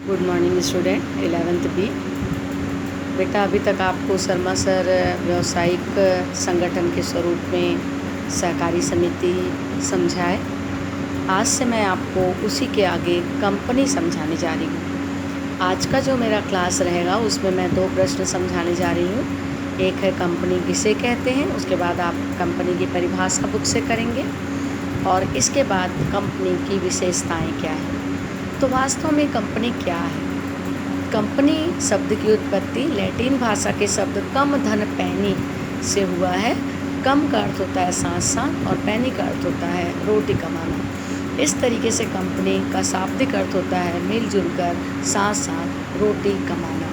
Good morning student 11th B. बेटा अभी तक आपको शर्मा सर व्यावसायिक संगठन के स्वरूप में सहकारी समिति समझाए। आज से मैं आपको उसी के आगे कंपनी समझाने जा रही हूँ। आज का जो मेरा क्लास रहेगा उसमें मैं 2 प्रश्न समझाने जा रही हूँ। एक है कंपनी किसे कहते हैं, उसके बाद आप कंपनी की परिभाषा बुक से करेंगे और इसके बाद कंपनी की विशेषताएं क्या है। तो वास्तव में कंपनी क्या है? कंपनी शब्द की उत्पत्ति लैटिन भाषा के शब्द कम धन पैनी से हुआ है। कम का अर्थ होता है साथ साथ और पैनी का अर्थ होता है रोटी कमाना। इस तरीके से कंपनी का शाब्दिक अर्थ होता है मिलजुल कर साथ साथ रोटी कमाना।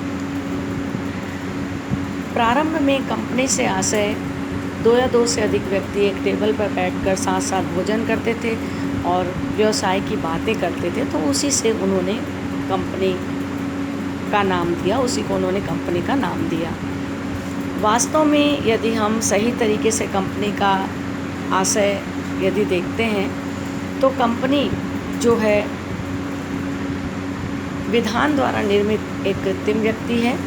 प्रारंभ में कंपनी से आशय 2 या 2 से अधिक व्यक्ति एक टेबल पर बैठकर साथ साथ भोजन करते थे और व्यवसाय की बातें करते थे, तो उसी से उन्होंने कंपनी का नाम दिया, उसी को उन्होंने कंपनी का नाम दिया। वास्तव में यदि हम सही तरीके से कंपनी का आशय यदि देखते हैं तो कंपनी जो है विधान द्वारा निर्मित एक कृत्रिम व्यक्ति है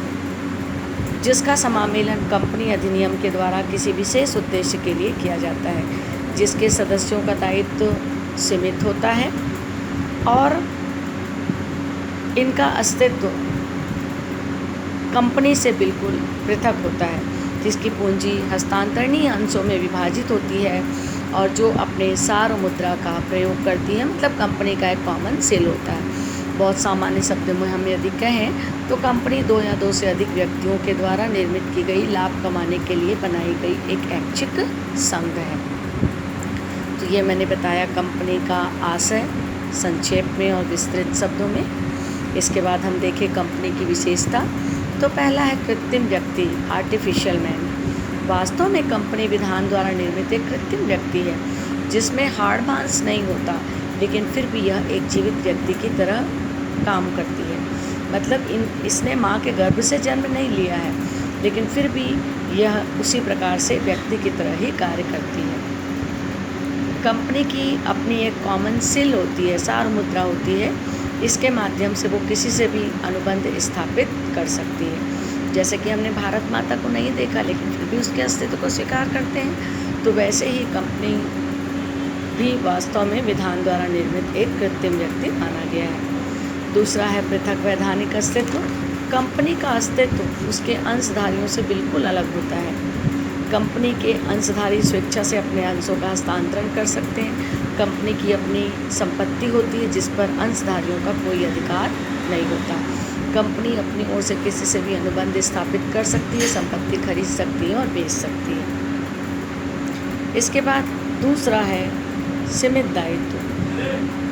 जिसका समामेलन कंपनी अधिनियम के द्वारा किसी विशेष उद्देश्य के लिए किया जाता है, जिसके सदस्यों का दायित्व सीमित होता है और इनका अस्तित्व कंपनी से बिल्कुल पृथक होता है, जिसकी पूंजी हस्तांतरणीय अंशों में विभाजित होती है और जो अपने सार मुद्रा का प्रयोग करती है, मतलब कंपनी का एक कॉमन सेल होता है। बहुत सामान्य शब्दों में हम यदि कहें तो कंपनी 2 या 2 से अधिक व्यक्तियों के द्वारा निर्मित की गई लाभ कमाने के लिए बनाई गई एक ऐच्छिक संघ है। तो ये मैंने बताया कंपनी का आशय संक्षेप में और विस्तृत शब्दों में। इसके बाद हम देखें कंपनी की विशेषता। तो पहला है कृत्रिम व्यक्ति, आर्टिफिशियल मैन। वास्तव में कंपनी विधान द्वारा निर्मित एक कृत्रिम व्यक्ति है जिसमें हाड़ मांस नहीं होता, लेकिन फिर भी यह एक जीवित व्यक्ति की तरह काम करती है। मतलब इसने माँ के गर्भ से जन्म नहीं लिया है, लेकिन फिर भी यह उसी प्रकार से व्यक्ति की तरह ही कार्य करती है। कंपनी की अपनी एक कॉमन सेल होती है, सार मुद्रा होती है। इसके माध्यम से वो किसी से भी अनुबंध स्थापित कर सकती है। जैसे कि हमने भारत माता को नहीं देखा लेकिन फिर भी उसके अस्तित्व को स्वीकार करते हैं, तो वैसे ही कंपनी भी वास्तव में विधान द्वारा निर्मित एक कृत्रिम व्यक्ति माना गया है। दूसरा है पृथक वैधानिक अस्तित्व। कंपनी का अस्तित्व उसके अंशधारियों से बिल्कुल अलग होता है। कंपनी के अंशधारी स्वेच्छा से अपने अंशों का हस्तांतरण कर सकते हैं। कंपनी की अपनी संपत्ति होती है जिस पर अंशधारियों का कोई अधिकार नहीं होता। कंपनी अपनी ओर से किसी से भी अनुबंध स्थापित कर सकती है, संपत्ति खरीद सकती है और बेच सकती है। इसके बाद दूसरा है सीमित दायित्व।